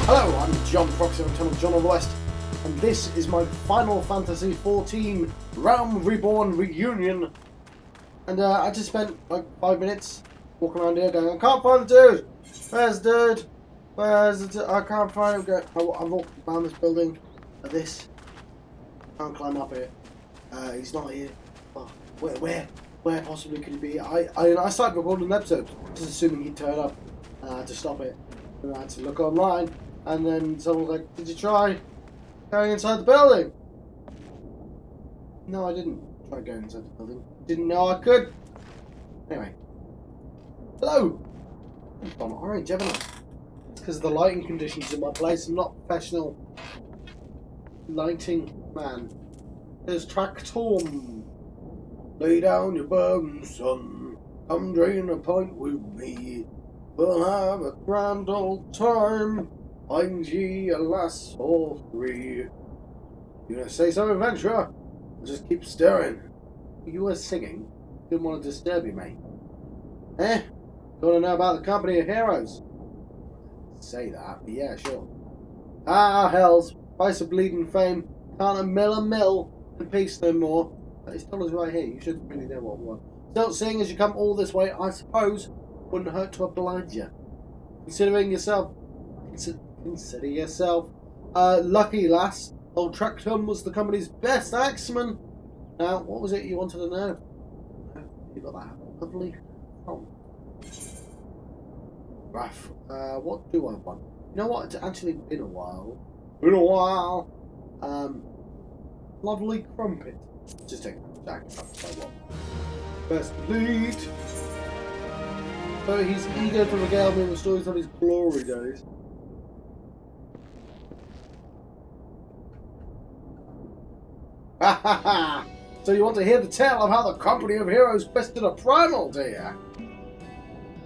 Hello, I'm John Proxy from Channel John of the West, and this is my Final Fantasy XIV Realm Reborn reunion. And I just spent like 5 minutes walking around here going, I can't find the dude! Where's the dude? Where's the dude? I can't find him. I've walked around this building like this. Can't climb up here. He's not here. Oh, where possibly could he be? I started recording an episode, just assuming he'd turn up. And I had to stop it. And I had to look online. And then someone was like, did you try going inside the building? No, I didn't try going inside the building. Didn't know I could. Anyway. Hello! I've gone orange, haven't I? It's because of the lighting conditions in my place. I'm not a professional lighting man. There's track Tom. Lay down your burden, son. Come drain a pint with me. We'll have a grand old time. Find ye a lass or three. You gonna say something, adventurer? I'll just keep staring. You were singing. Didn't want to disturb you, mate. Eh? You want to know about the company of heroes? Say that, but yeah, sure. Ah, hells. Price of bleeding fame. Can't a mill in peace no more. It's dollars right here. You should really know what one. Still, seeing as you come all this way, I suppose wouldn't hurt to oblige you. Consider yourself lucky, lass. Old Tractum was the company's best axeman. Now, what was it you wanted to know? You got that lovely from Raph. What do I want? You know what? It's actually been a while. Lovely crumpet. Just take that jacket if I want. Best lead. So he's eager to regale me with the stories of his glory days. Ha ha ha! So you want to hear the tale of how the company of heroes bested a primal, do you?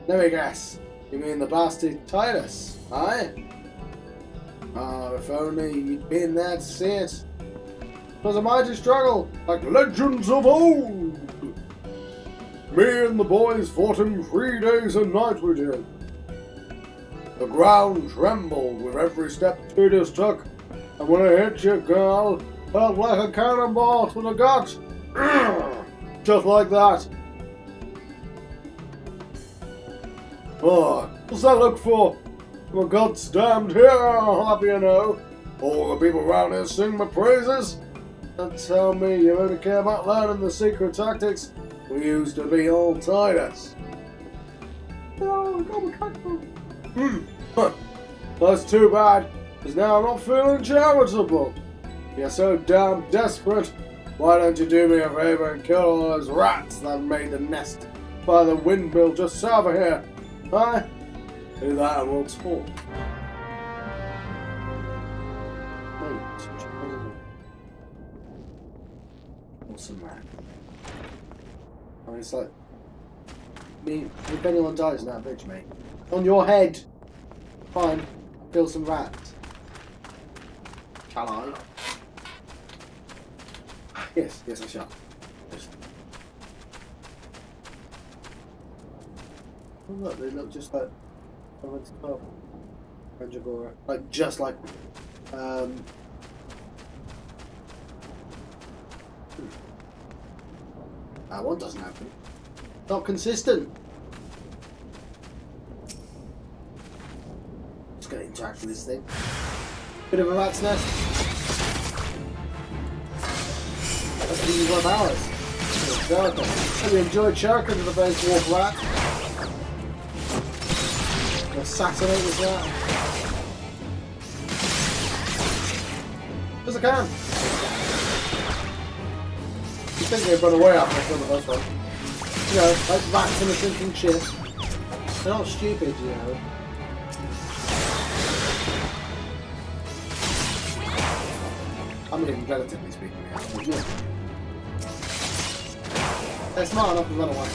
Let me guess. You mean the bastard Titus, aye? Ah, if only you'd been there to see it. It was a mighty struggle, like legends of old. Me and the boys fought him 3 days and nights we did. The ground trembled with every step Titus took, and when it hit you, girl, felt like a cannonball to the gut. Just like that. Oh, what's that look for? I'm a God's damned hero, I'll have you know. All the people around here sing my praises. Don't tell me you only care about learning the secret tactics we used to be all Titus. Oh, God, that's too bad, because now I'm not feeling charitable. You're so damn desperate. Why don't you do me a favour and kill all those rats that made the nest by the windmill just south of here? Huh? Do that and we'll talk. Awesome, man. I mean, it's like if anyone dies in that bridge, mate, on your head. Fine, kill some rats. Shall I? Yes, I shall. Yes. Oh look, they look just like like just like that one doesn't happen. Not consistent. Just gonna interact with this thing. Bit of a rat's nest. That's the easy 1 hours. Hope you enjoyed Shuriken to the base walk rat. Assassinate this rat. Because I can. You think they'd run away after I kill the first one. You know, like rats in a sinking ship. They're not stupid, you know. I mean, relatively speaking, yeah. They're smart enough to run away.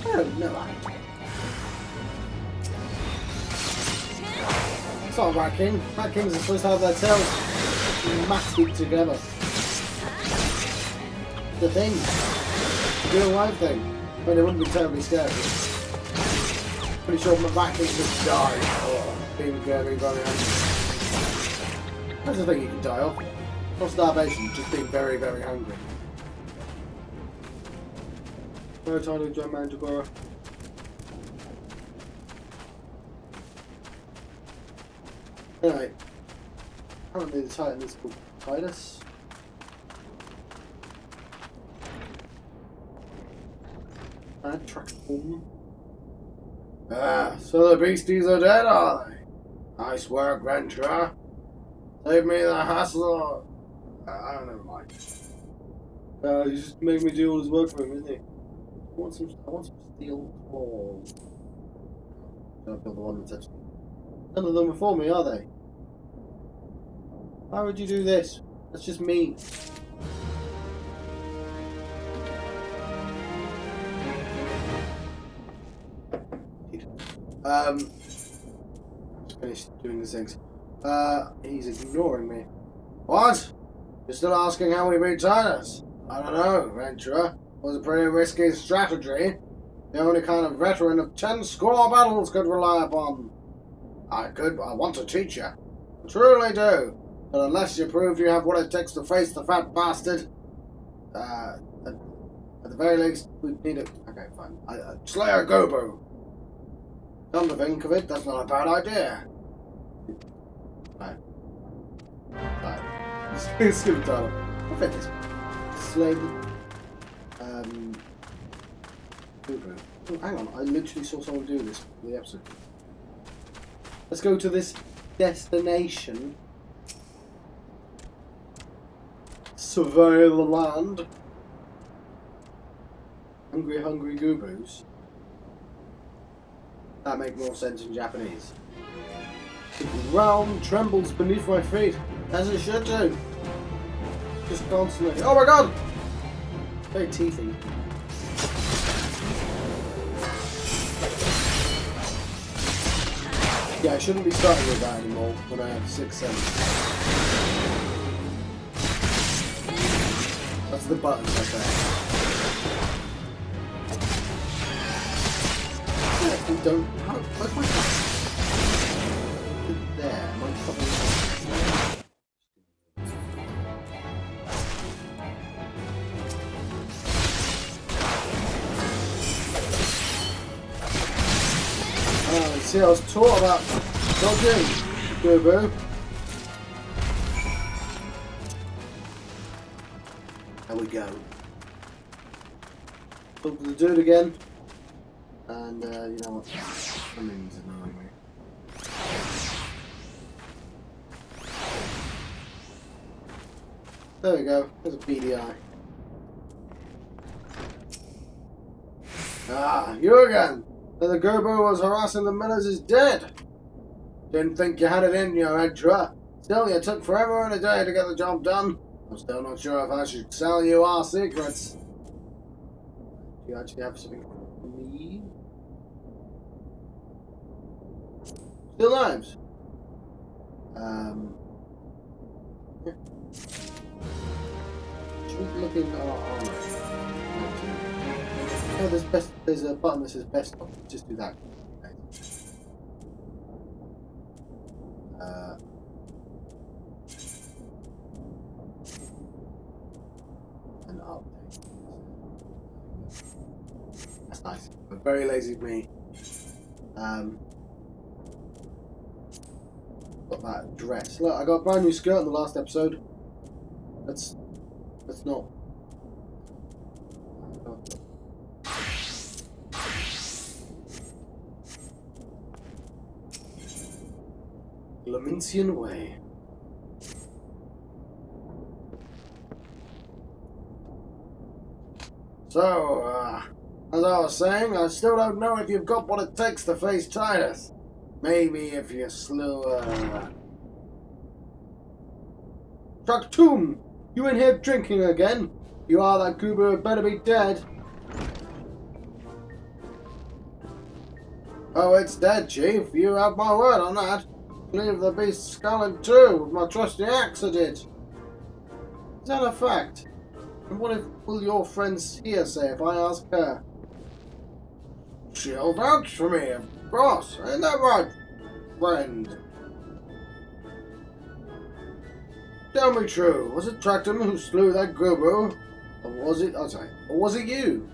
Oh, no, it's not a Rat King. Rat Kings are supposed to have their tails masted together. The thing. Real life thing. mean, it wouldn't be terribly scary. Pretty sure my back can just die or being very, very angry. That's the thing you can die of. Not starvation, just being very, very hungry. No time to jump Mandragora. Anyway, apparently the Titan is called Titus. And track home. Ah, so the beasties are dead, are they? Nice work, Ventura. Save me the hassle. I don't know, Mike. He's just making me do all his work for him, isn't he? I want some steel claws. Don't build the one that's actually. None of them are for me, are they? Why would you do this? That's just mean. Just finished doing these things. He's ignoring me. What? You're still asking how we beat Titus? I don't know, Ventura. It was a pretty risky strategy. The only kind of veteran of 10 score battles could rely upon. I want to teach you. I truly do. But unless you prove you have what it takes to face the fat bastard, at the very least, we need it. Okay, fine. Slayer Gobu. Come to think of it, that's not a bad idea. Right. Skip the title. I'll fit this. Slay the... Gobu. Oh, hang on, I literally saw someone do this for the episode. Let's go to this destination. Survey the land. Hungry, hungry Gobus. That makes more sense in Japanese. The ground trembles beneath my feet, as it should do. Just constantly. Oh my god! Very teethy. Yeah, I shouldn't be starting with that anymore when I have 6 cents. That's the button right there. We don't. Where's my cup? There, my cup. See, I was taught about dodging, Gobu. There we go. Look to do it again. And, you know what? I mean, he's annoying me. There we go. There's a BDI. Ah, you again! That the Gobu was harassing the millers is dead. Didn't think you had it in you, Edra. Still, you took forever and a day to get the job done. I'm still not sure if I should sell you our secrets. Do you actually have something for me? Still lives. Yeah. Should we look in our armor? Oh, there's a button that says best of. Just do that. Okay. An update. That's nice. But very lazy of me. Got that dress. Look, I got a brand new skirt in the last episode. That's not. Laminsian Way. So, as I was saying, I still don't know if you've got what it takes to face Titus. Maybe if you slew, Traktoom! You in here drinking again? You are that Gobu had better be dead. Oh, it's dead, Chief. You have my word on that. Leave the beast sculling too, with my trusty axe I did. Is that a fact? And what will your friends here say if I ask her? She'll vouch for me, of course. Ain't that right, friend? Tell me true, was it Tractum who slew that Gobo? Or was it, or was it you?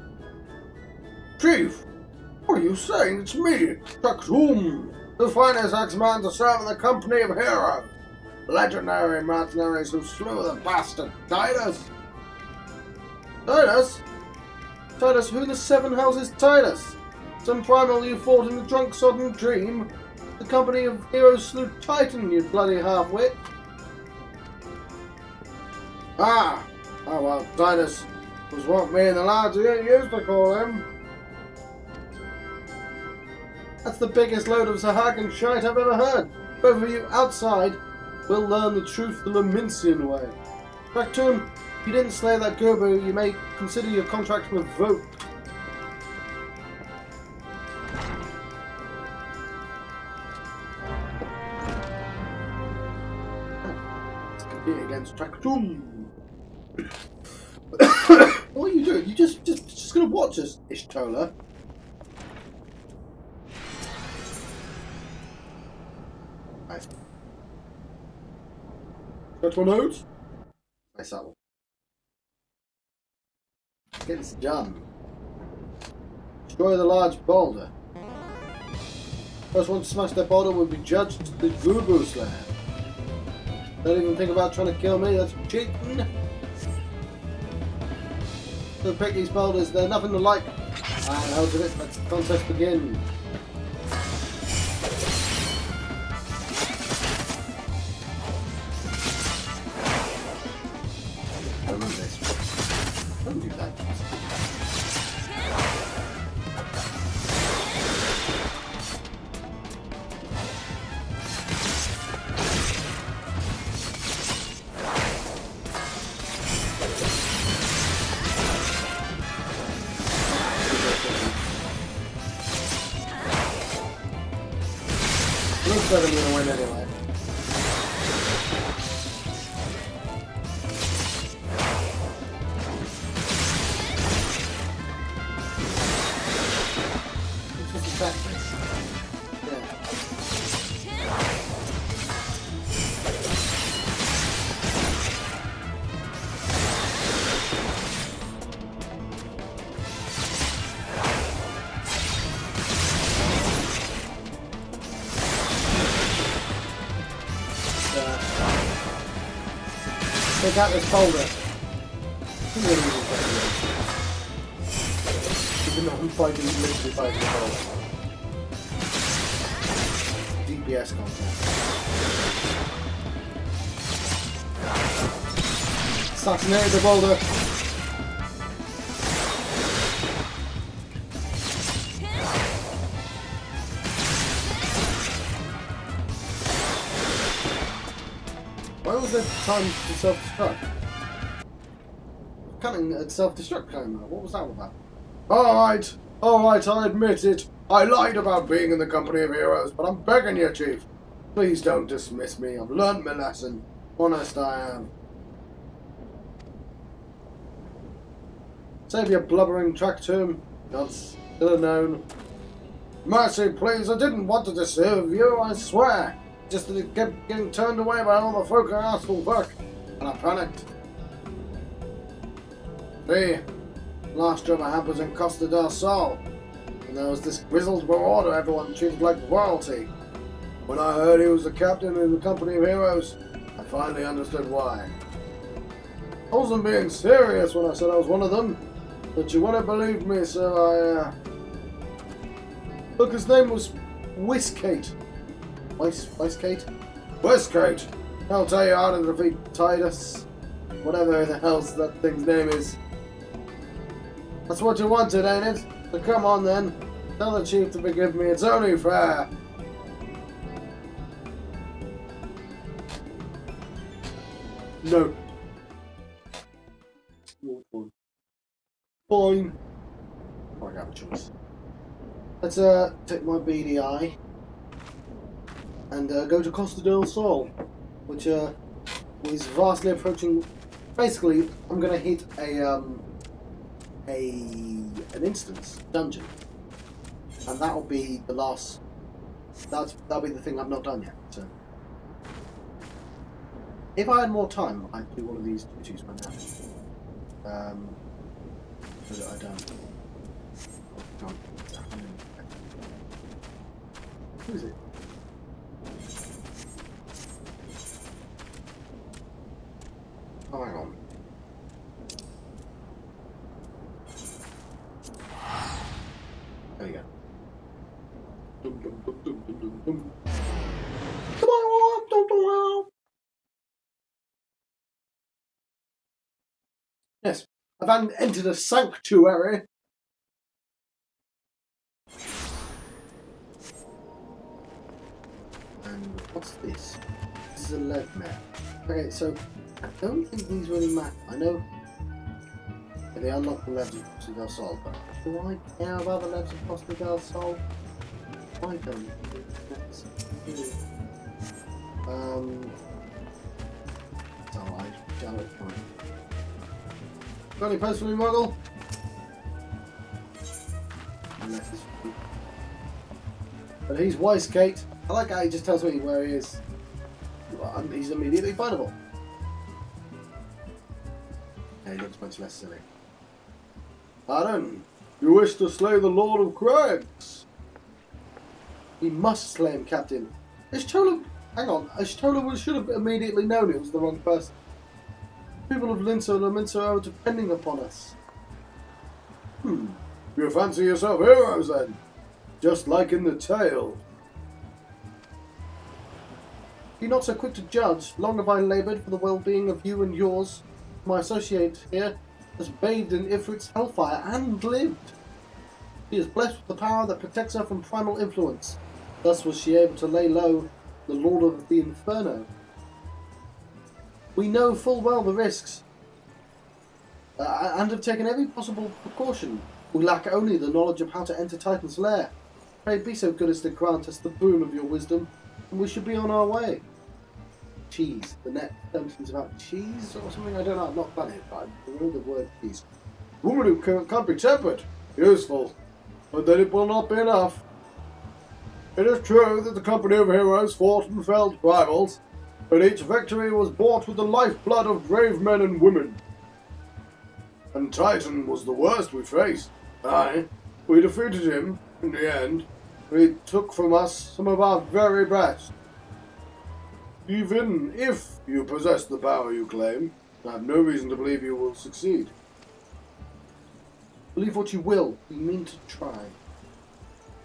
Chief, what are you saying? It's me, Tractum, the finest axeman to serve in the company of heroes. Legendary mercenaries who slew the bastard Titus. Titus? Titus, who the seven hells is Titus? Some primal you fought in the drunk sodden dream? The company of heroes slew Titan, you bloody half-wit. Ah! Oh well, Titus was what me and the lads here used to call him. That's the biggest load of Sahagan shite I've ever heard. Both of you outside will learn the truth the Lamincian way. Tractum, if you didn't slay that Gobo, you may consider your contract revoked. Let's compete against Tractum. What are you doing? You just gonna watch us, Ishtola? Nice. Got one out? Nice apple. Get this done. Destroy the large boulder. First one to smash that boulder will be judged the Gobo Slayer. Don't even think about trying to kill me, that's cheating. So pick these boulders, they're nothing to like. And out of it, let the contest begin. Don't do this. Don't do that. Looks like I'm gonna win anyway. It's just a practice. Yeah. Take out this boulder. Even though I'm fighting, literally fighting the boulder. DPS content. Assassinate the boulder. Why was there time to self-destruct? Cunning and self-destruct came out. What was that all about? Alright, I admit it. I lied about being in the company of heroes, but I'm begging you, Chief. Please don't dismiss me. I've learnt my lesson. Honest I am. Save your blubbering Tractum. God's still unknown. Mercy, please. I didn't want to deceive you, I swear. Just that it kept getting turned away by all the folk I asked for work, and I panicked. See, last job I had was in Costa del Sol, and there was this grizzled marauder everyone treated like royalty. When I heard he was the captain in the company of heroes, I finally understood why. I wasn't being serious when I said I was one of them, but you wouldn't believe me, so Look, his name was Miqo'te. Miqo'te. I'll tell you how to defeat Titus. Whatever the hell's that thing's name is. That's what you wanted, ain't it? So come on then. Tell the chief to forgive me. It's only fair. No. Fine. Oh, I got a choice. Let's take my BDI and go to Costa del Sol, which is vastly approaching. Basically, I'm going to hit an instance dungeon. and that'll be the last. That'll be the thing I've not done yet. So, if I had more time, I'd do one of these duties by now. But I don't. Who is it? Oh, hang on. There you go. Dum, dum, dum, dum, dum, dum, dum. Yes, I've entered a sanctuary. And what's this? This is a lead map. Okay, so I don't think these really matter. I know they unlock the levels of Costa del Sol, but do I care about the levels of Costa del Sol? I don't. That's really... It's alright. Damn it, fine. Got any posts for me, Muggle? But he's wise, Kate. I like how he just tells me where he is. He's immediately findable. Yeah, he looks much less silly. Pardon? You wish to slay the Lord of Crags? We must slay him, Captain. Ishtola... Hang on. Ishtola should have immediately known it was the wrong person. People of Linso and Laminso are depending upon us. You fancy yourself heroes then? Just like in the tale. Be not so quick to judge. Long have I laboured for the well-being of you and yours. My associate here has bathed in Ifrit's hellfire and lived. She is blessed with the power that protects her from primal influence. Thus was she able to lay low the Lord of the Inferno. We know full well the risks, and have taken every possible precaution. We lack only the knowledge of how to enter Titan's lair. Pray be so good as to grant us the boon of your wisdom, and we should be on our way. Cheese. The next sentence about cheese or something? I don't know. I've not done it, but I know the word cheese. Woman who can't be tempered. Useful. But then it will not be enough. It is true that the company of heroes fought and felled rivals, but each victory was bought with the lifeblood of brave men and women. And Titan was the worst we faced. Aye, we defeated him in the end. He took from us some of our very best. Even if you possess the power you claim, I have no reason to believe you will succeed. Believe what you will, we mean to try.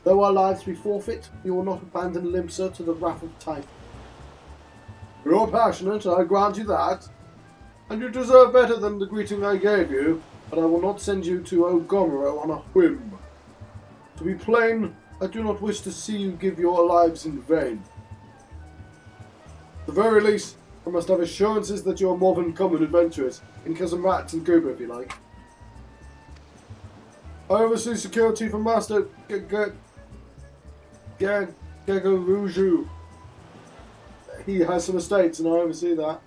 Though our lives be forfeit, we will not abandon Limsa to the wrath of Titan. You're passionate, I grant you that, and you deserve better than the greeting I gave you, but I will not send you to Ogomoro on a whim. To be plain, I do not wish to see you give your lives in vain. At the very least, I must have assurances that you are more than common adventurers, in Cousin Rats and Goober if you like. I oversee security for Master Gagaruju. He has some estates and I oversee that.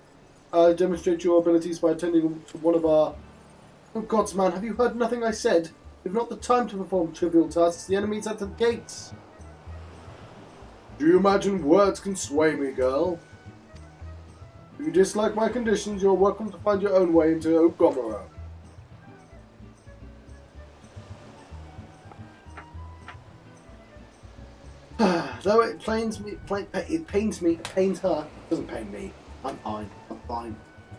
I demonstrate your abilities by attending to one of our... Oh gods man, have you heard nothing I said? We've not the time to perform trivial tasks. The enemy's at the gates. Do you imagine words can sway me, girl? If you dislike my conditions, you're welcome to find your own way into Ogomoro. Though it pains me, it pains her. It doesn't pain me. I'm fine.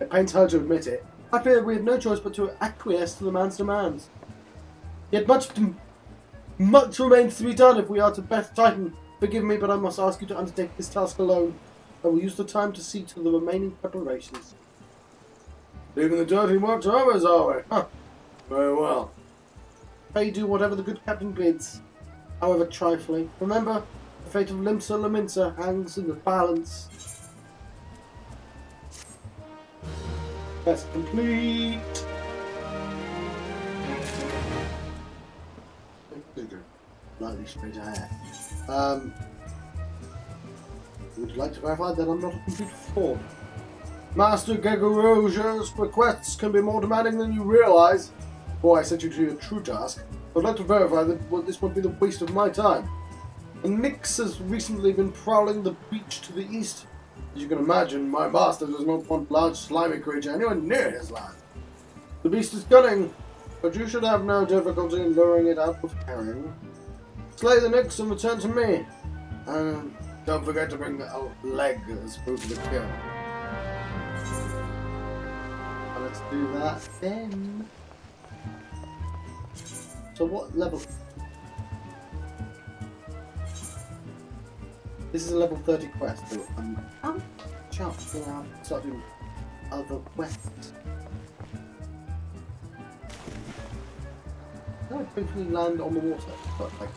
It pains her to admit it. I fear we have no choice but to acquiesce to the man's demands. Yet much remains to be done if we are to best Titan. Forgive me, but I must ask you to undertake this task alone. I will use the time to see to the remaining preparations. Leaving the dirty work to others, are we? Huh. Very well. Pray do whatever the good captain bids, however trifling. Remember, the fate of Limsa Laminsa hangs in the balance. That's complete. Slightly straighter hair. Would you like to clarify that I'm not a complete fraud? Master Gagaroja's requests can be more demanding than you realise. Boy, I sent you to your true task. I'd like to verify that this won't be the waste of my time. And Nix has recently been prowling the beach to the east. As you can imagine, my master does not want large slimy creature anywhere near his land. The beast is cunning, but you should have no difficulty in luring it out with carrying. Slay the Nix and return to me. And don't forget to bring a leg as proof of the kill. And let's do that then. So what level? This is a level 30 quest, so I'm jumping out and start doing other quests. No, I briefly land on the water, but like...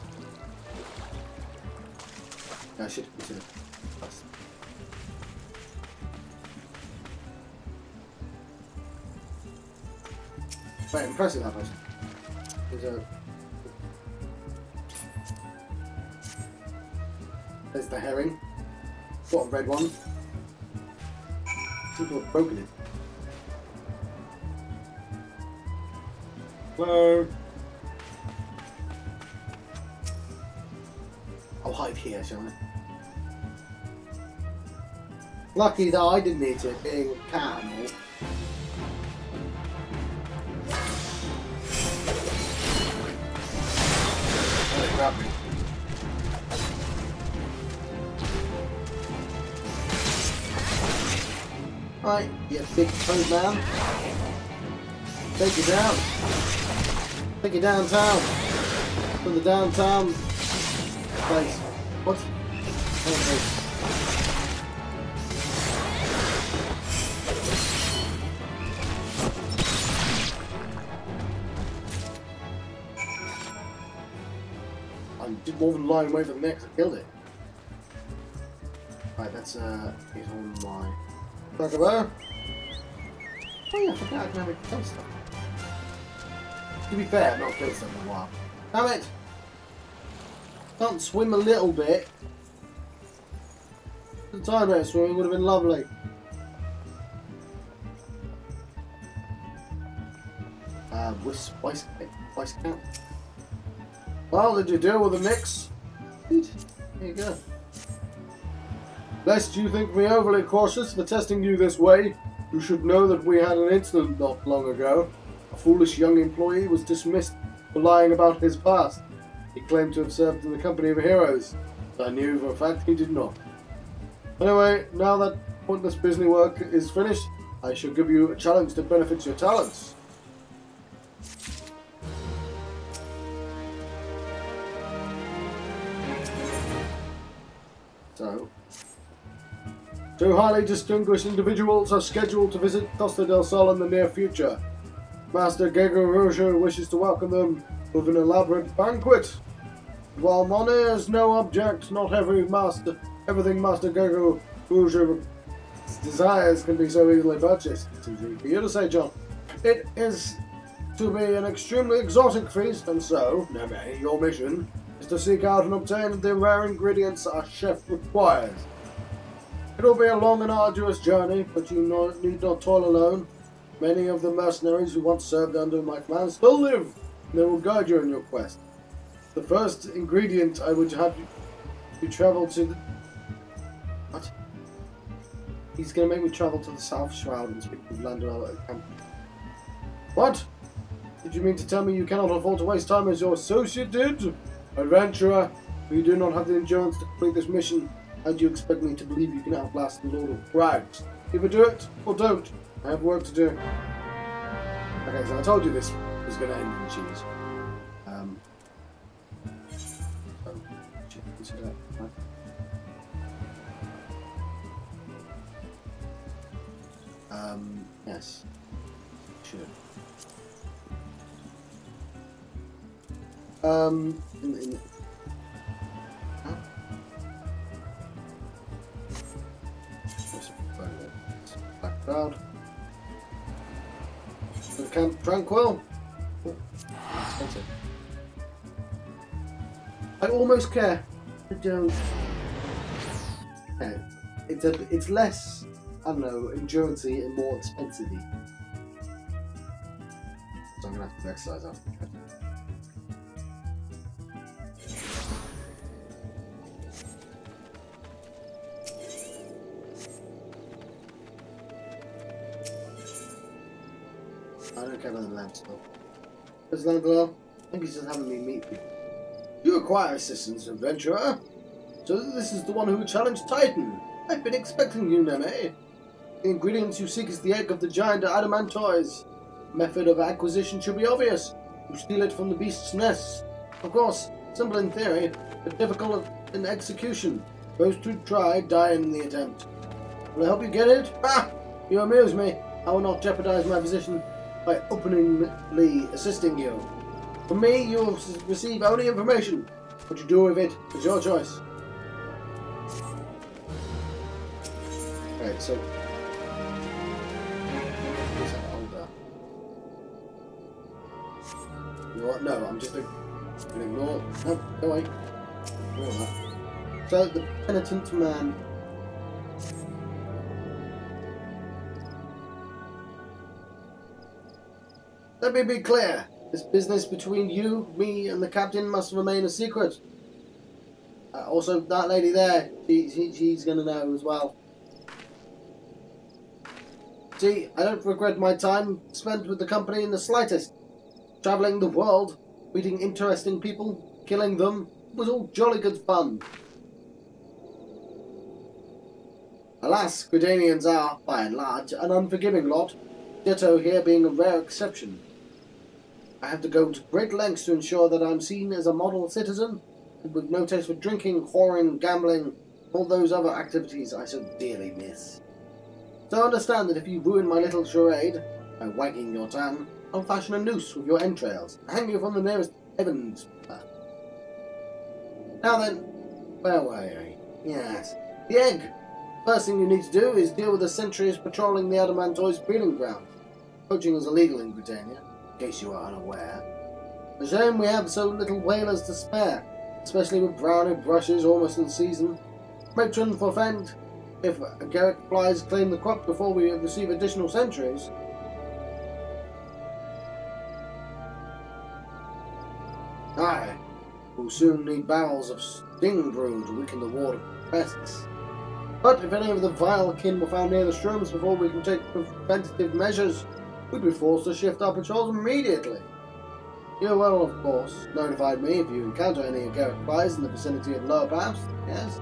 Yeah, I should consider quest. Very impressive, that person. There's the herring. Got a red one. People have broken it. Hello. I'll hide here, shall I? Lucky that I didn't eat it, being a cat and all. Grab me. Right, you big toad man. Take you down. Take you downtown. To the downtown place. What? Okay. I did more than lying away for the next. I killed it. Right, that's it on my Chocobo. Oh yeah, I forgot I can have it kill stuff. To be fair, I've not killed stuff in a while. Damn it! Can't swim a little bit. The time there swimming would have been lovely. Spice count. Well, did you deal with the mix? There you go. Lest you think me overly cautious for testing you this way, you should know that we had an incident not long ago. A foolish young employee was dismissed for lying about his past. He claimed to have served in the company of heroes, but I knew for a fact he did not. Anyway, now that pointless business work is finished, I shall give you a challenge that benefits your talents. So, two highly distinguished individuals are scheduled to visit Costa del Sol in the near future. Master Gego wishes to welcome them with an elaborate banquet. While money is no object, not everything Master Gego desires can be so easily purchased. It's easy for you to say, John. It is to be an extremely exotic feast, and so, your mission is to seek out and obtain the rare ingredients our chef requires. It will be a long and arduous journey, but you need not toil alone. Many of the mercenaries who once served under my command still live, and they will guide you in your quest. The first ingredient I would have you travel to the... What? He's going to make me travel to the South Shroud and speak with Landau at camp. What? Did you mean to tell me you cannot afford to waste time as your associate did? Adventurer, if you do not have the endurance to complete this mission, how do you expect me to believe you can outlast the Lord of Crags? Either do it, or don't. I have work to do. Okay, so I told you this was going to end in cheese. Yes. Should. Black cloud. The camp tranquil. Oh, expensive. I almost care. I don't. Okay. It's less, I don't know, endurance-y and more expensive-y. So I'm gonna have to exercise after. don't care about the land stuff. Where's Landler? I think he's just having me meet people. You require assistance, adventurer? So this is the one who challenged Titan. I've been expecting you, Neme. The ingredients you seek is the egg of the giant adamantoise. Method of acquisition should be obvious. You steal it from the beast's nest. Of course, simple in theory, but difficult in execution. Those who try die in the attempt. Will I help you get it? Ha! You amuse me. I will not jeopardize my position by openly assisting you. From me, you will receive only information. What you do with it is your choice. Right, so... You know what? No, I'm just going to ignore... No, go away. Ignore that. So, the penitent man... Let me be clear. This business between you, me, and the captain must remain a secret. Also, that lady there, she's going to know as well. See, I don't regret my time spent with the company in the slightest. Travelling the world, meeting interesting people, killing them, was all jolly good fun. Alas, Gridanians are, by and large, an unforgiving lot, Ditto here being a rare exception. I have to go to great lengths to ensure that I'm seen as a model citizen, with no taste for drinking, whoring, gambling, all those other activities I so dearly miss. So understand that if you ruin my little charade, by wagging your tongue, I'll fashion a noose with your entrails, and hang you from the nearest heavens. Now then, where were I? Yes, the egg. First thing you need to do is deal with the sentries patrolling the Adamantoise breeding ground. Poaching is illegal in Britannia, in case you are unaware. A shame we have so little whalers to spare, especially with brownie brushes almost in season. Matron forfend if Garrick flies claim the crop before we receive additional sentries. Aye, we'll soon need barrels of sting brew to weaken the ward of pests. But if any of the vile kin were found near the shrooms before we can take preventative measures, we'd be forced to shift our patrols immediately. You will, of course, notify me if you encounter any Garrick flies in the vicinity of Lower Paths, yes?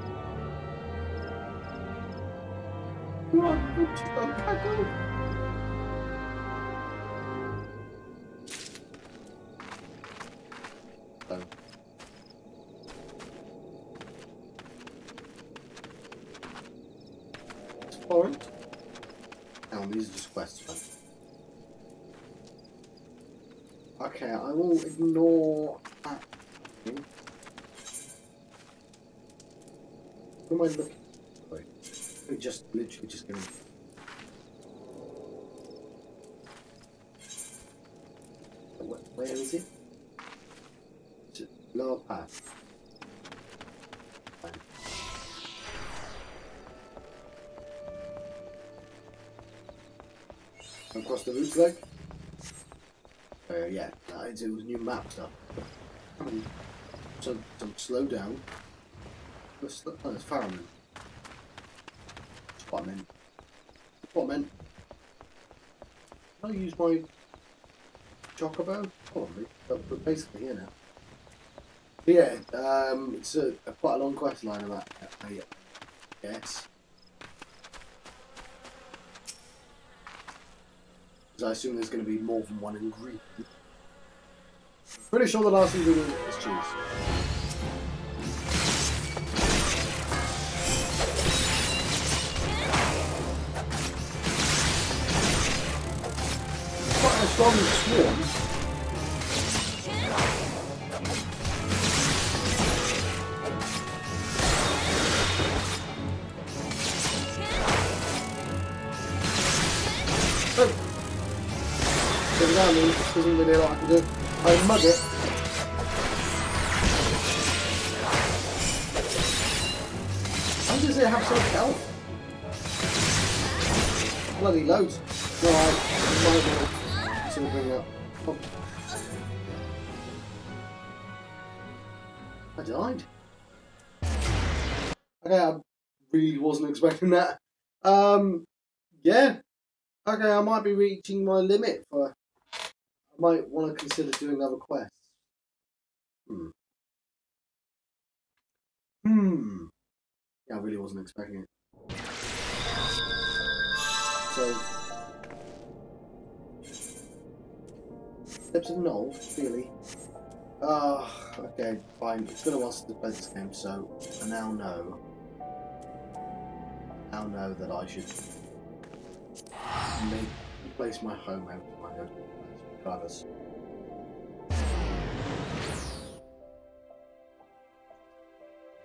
Torrent. Now these are just quests, right? Okay, I will ignore that. Who am I looking for? Wait, literally just gonna. Where is it? It's Lower Path. Across the route, like? Yeah, it was new map stuff. So slow down. Oh, it's Farraman. That's what I meant. That's what I meant. Can I use my chocobo? Probably, but we're basically here now. But yeah, it's quite a long quest line about yes. I assume there's going to be more than one ingredient. Pretty sure the last ingredient is cheese. Quite a strong swarm. Down me, this isn't really a lot I can do. I mug it. How does it have so much health? Bloody loads. No, I might as well bring it up. Oh. I died. Okay, I really wasn't expecting that. Yeah. Okay, I might be reaching my limit for might want to consider doing other quests. Yeah, I really wasn't expecting it. So, Steps of Knoll, really? Okay, fine. It's been a while since I played this game, so I now know. That I should place my home out of my go-to place, regardless.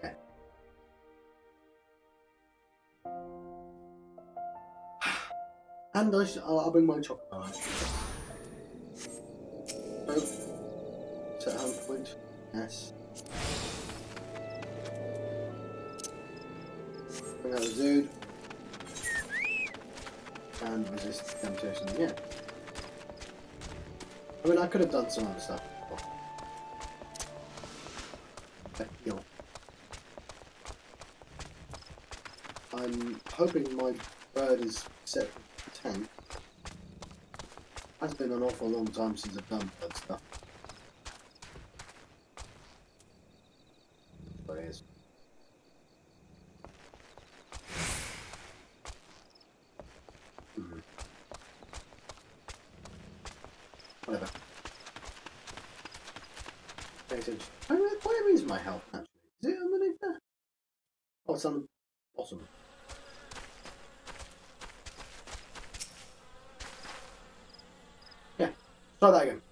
Yeah. And I'll bring my chocolate bar. So, set home point. Yes. Bring out the dude. And resist temptation. Yeah. I mean, I could have done some other stuff. Heal. I'm hoping my bird is set for tank. It's been an awful long time since I've done bird stuff. There it is. Whatever. Pay attention. Where is my health actually? Is it underneath there? Oh, it's on the bottom. Yeah, try that again.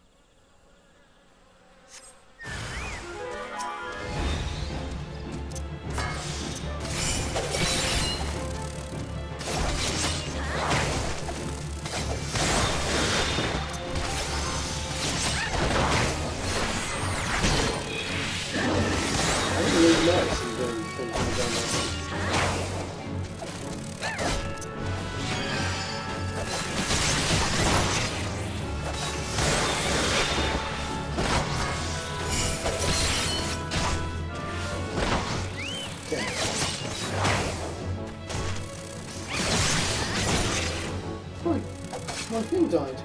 My thing died.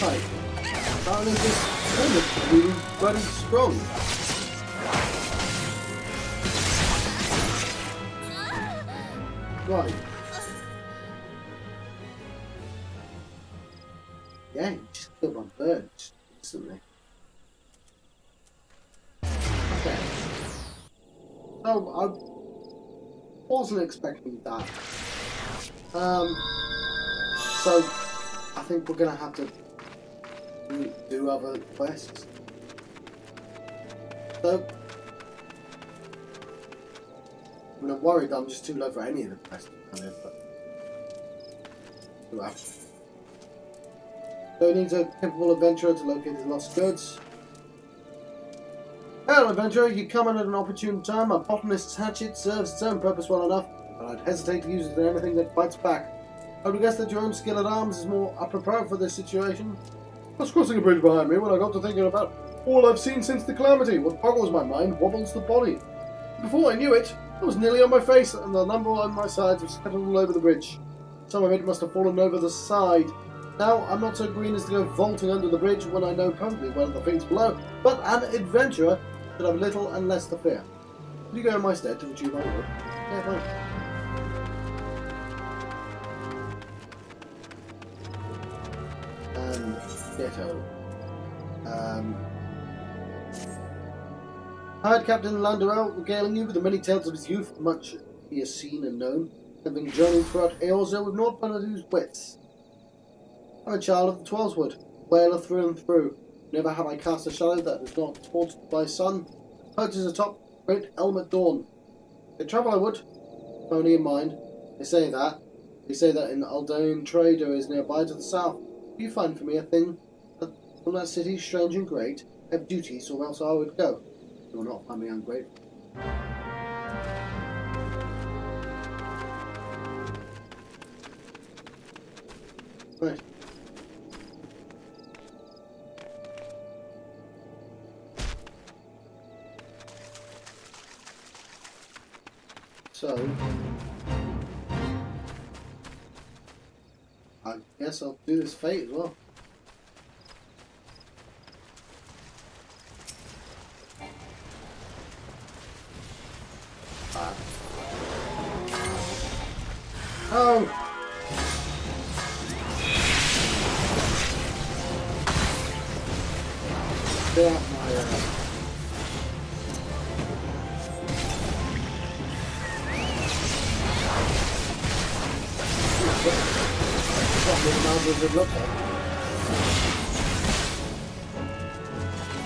Right. Apparently this thing is really bloody strong. Right. Yeah, you just killed my bird instantly. Okay. So I wasn't expecting that. So I think we're gonna have to do other quests. So I mean, I'm worried that I'm just too low for any of the quests, but so he needs a capable adventurer to locate his lost goods. Hello, adventurer, you come in at an opportune time. A botanist's hatchet serves its own purpose well enough, but I'd hesitate to use it in anything that bites back. I would guess that your own skill at arms is more apropos for this situation. I was crossing a bridge behind me when I got to thinking about all I've seen since the calamity. What boggles my mind wobbles the body. Before I knew it, I was nearly on my face, and the number on my sides was scattered all over the bridge. Some of it must have fallen over the side. Now, I'm not so green as to go vaulting under the bridge when I know perfectly well the things below, but an adventurer should have little and less to fear. Will you go in my stead to achieve my goal? Yeah, fine. And Ghetto. I heard Captain Landerell regaling you with the many tales of his youth, much he has seen and known, having journeyed throughout Eorza with naught but his wits. I'm a child of the Twelveswood, whaler through and through. Never have I cast a shadow that is not tortured by sun, perches atop great elm at dawn. If travel I would, only in mind. They say that an Aldanian trader is nearby to the south. If you find for me a thing from that city strange and great, have duties, or else I would go. You will not find me ungrateful. Right. So I guess I'll do this fate as well. Oh! Get out my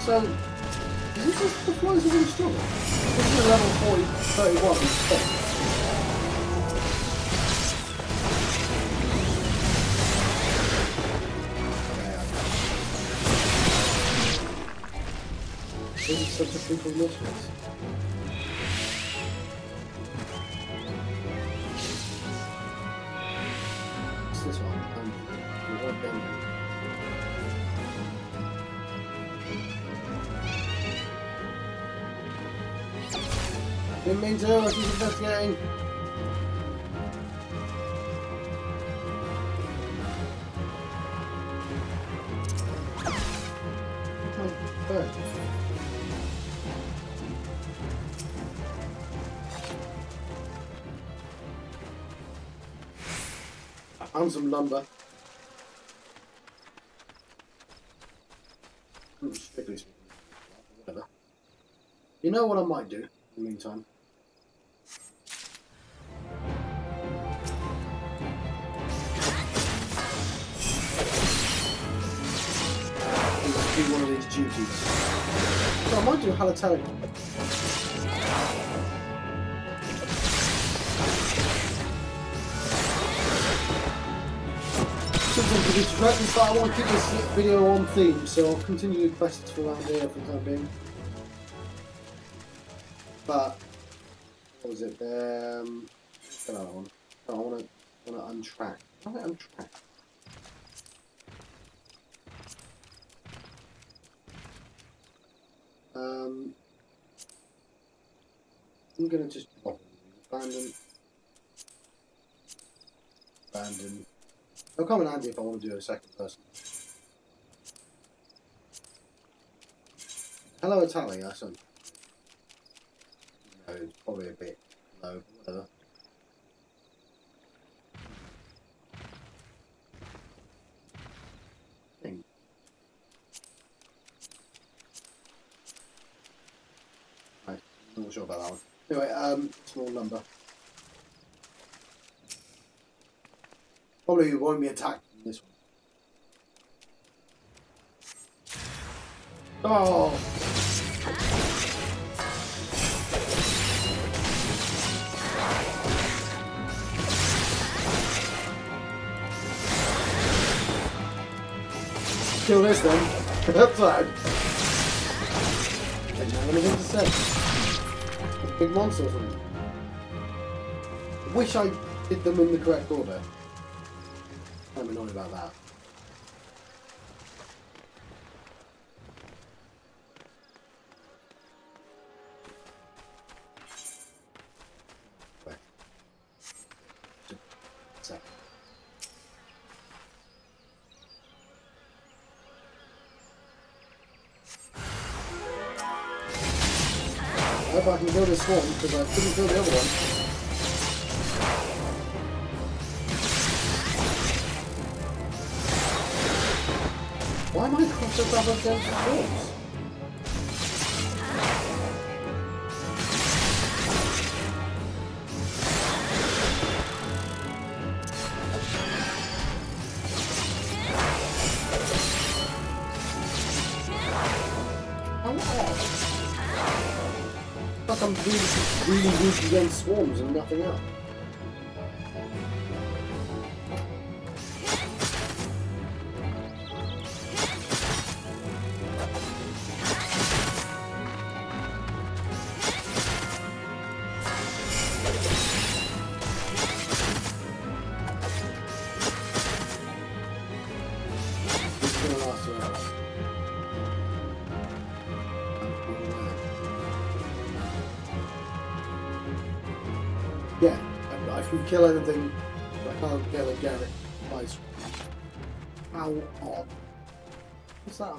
So, is this just the flows are really strong? This is a level 31 instead. This is such a simple mystery. What's this one? The one down there. Didn't mean to, I keep investigating. Oh, and some lumber. Strictly speaking, whatever. You know what I might do in the meantime? Do one of these duties. So I might do Halatelli. Something to be distracted, but I want to keep this video on theme, so I'll continue the quests for around here for the time being. But what was it? Another one. Oh, I want to untrack. I want to untrack. I'm gonna just abandon. It'll come in handy if I want to do a second person. Hello, Italia, son. No, it's probably a bit low. Whatever. Right, I'm not sure about that one. Anyway, small number. Probably won't be attacked in this one. Oh! Kill this then. That's right. I don't have anything to say. A big monster or something. Wish I did them in the correct order. I'm annoyed about that. Wait. Just a sec. I hope I can kill this one because I couldn't kill the other one. Why am I crossed up against the walls? How odd. Like I'm really weak against swarms and nothing else. Yeah, I can kill anything, but I can't kill a Garrett twice. How odd. What's that?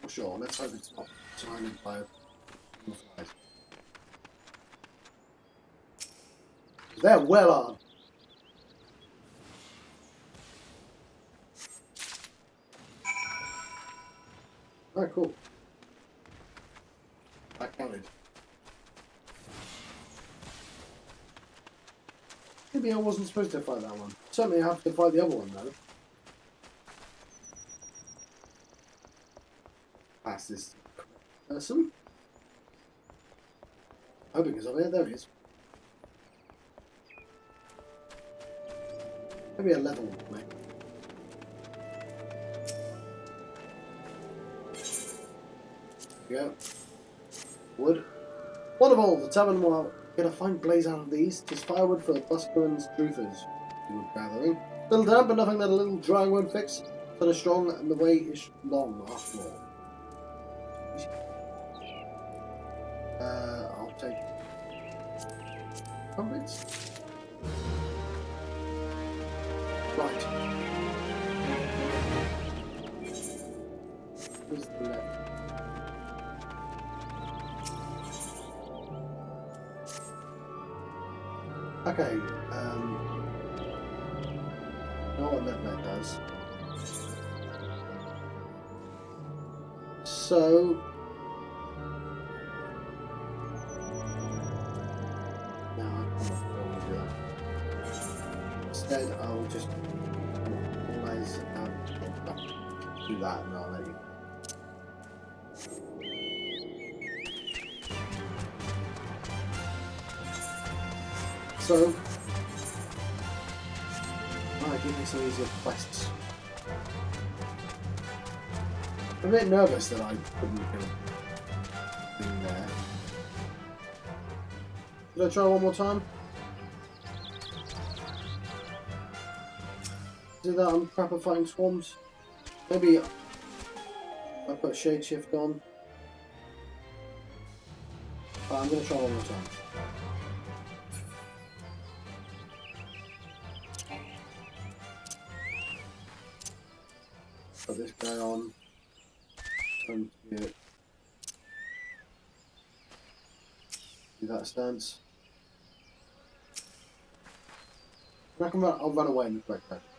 Not sure. Let's hope it's not surrounded by flies. They're well on. Alright, cool. That counted. Maybe I wasn't supposed to fight that one. Certainly I have to fight the other one though. Pass this person. Hoping it's over here. There it is. Maybe a level one, mate. Yeah. Wood. Wonderful! The tavern will get a fine blaze out of these. Just firewood for the busker and truthers. Wood gathering. Little damp, but nothing that a little drying won't fix. Sun is strong and the way is long after all. I'll take pumpkins. Right. Where's the left? Okay, know what that does. So, now I can't do that. Instead, I'll just always do that and I'll let you. So, give me some easier quests. I'm a bit nervous that I couldn't get in there. Should I try one more time? Do that on proper fighting swarms. Maybe I put shade shift on. But I'm going to try one more time. Put this guy on. Turn to it. Do that stance. I can run, I'll run away in the correct direction.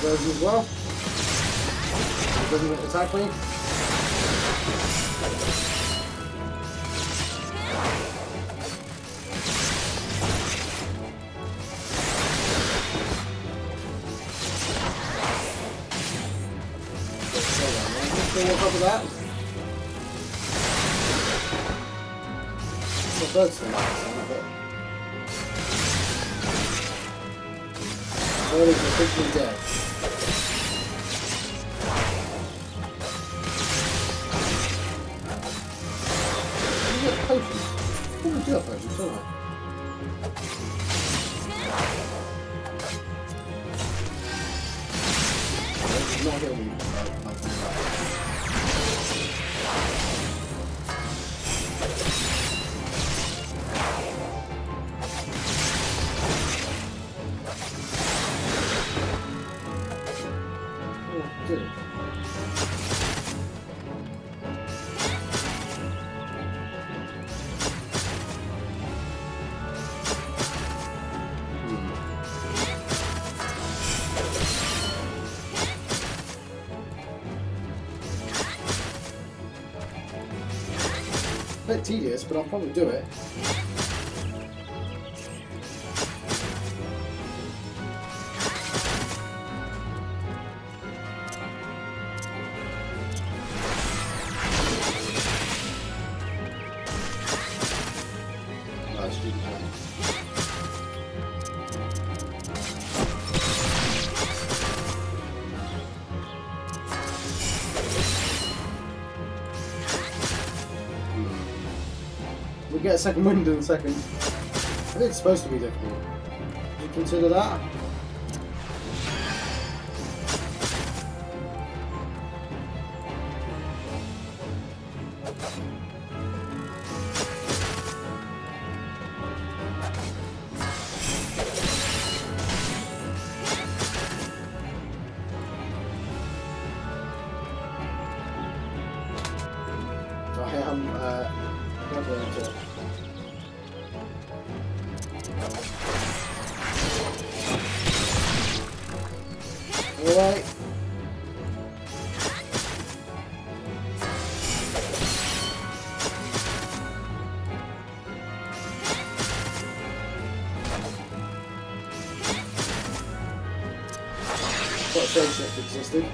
As well. It doesn't attack me. Still on top of that. The bird's still bird is officially dead. Potions. Oh, we do have potions, don't I? Not heal me. Oh, did it? A bit tedious, but I'll probably do it. get a second wind in a second. I think it's supposed to be difficult. Did you consider that? I am not going to. Alright. What shade shift existed?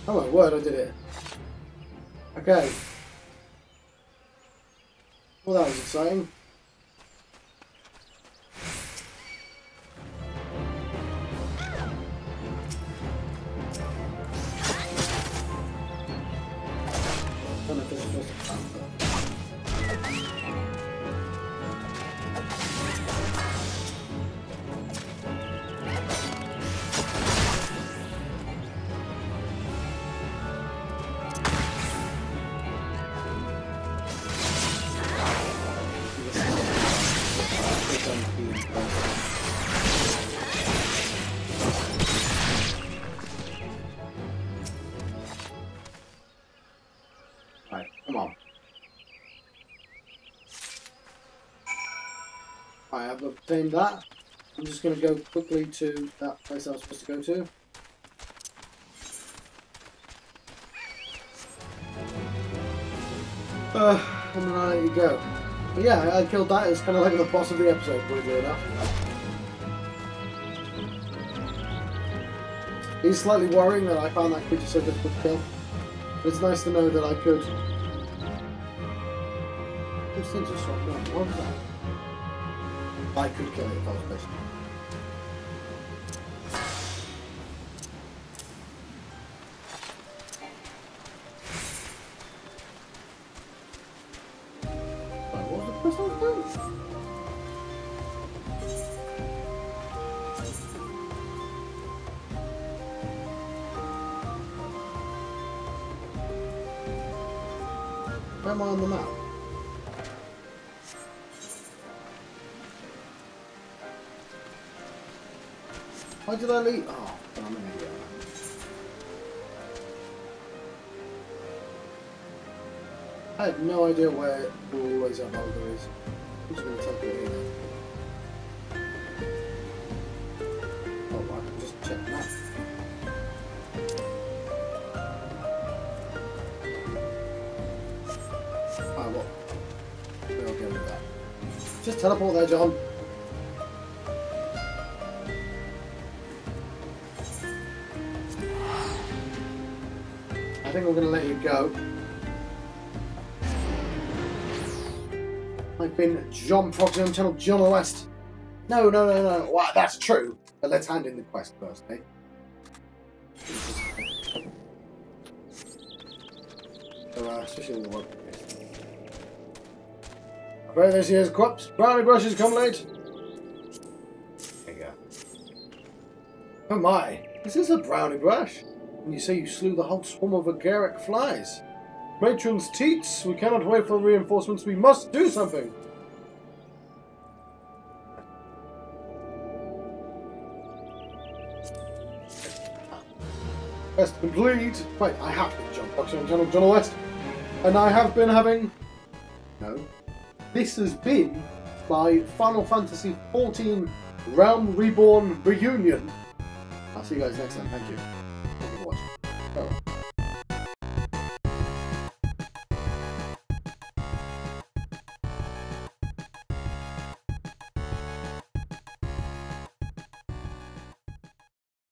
Oh my word, I did it. Okay. Well, that was exciting. I don't know if this is supposed to count, but... Right, come on. I have obtained that. I'm just going to go quickly to that place I was supposed to go to. And then I'll let you go. But yeah, I killed that. It's kind of like the boss of the episode, weirdly enough. It's slightly worrying that I found that creature so difficult to kill. But it's nice to know that I could... Those things are so good. What was that? I could kill it if I was patient. Right, what was the first one doing? Where am I on the map? Why did I leave? Oh, I'm an idiot. I had no idea where always that boulder is. I'm just going to take it here. Oh, I can just check that. Ah, what? We're okay with that. Just teleport there, John. I think I'm going to let you go. I've been John Proxy on channel John West. No. Well, that's true. But let's hand in the quest first, eh? So, especially in the work. I pray this year's corpse. Brownie brushes come late. There you go. Oh my. Is this a brownie brush? And you say you slew the whole swarm of agaric flies. Matron's teats, we cannot wait for reinforcements, we must do something! Quest complete! Wait, I have been John Fox on channel John West, and I have been having... No. This has been my Final Fantasy XIV Realm Reborn reunion. I'll see you guys next time, thank you.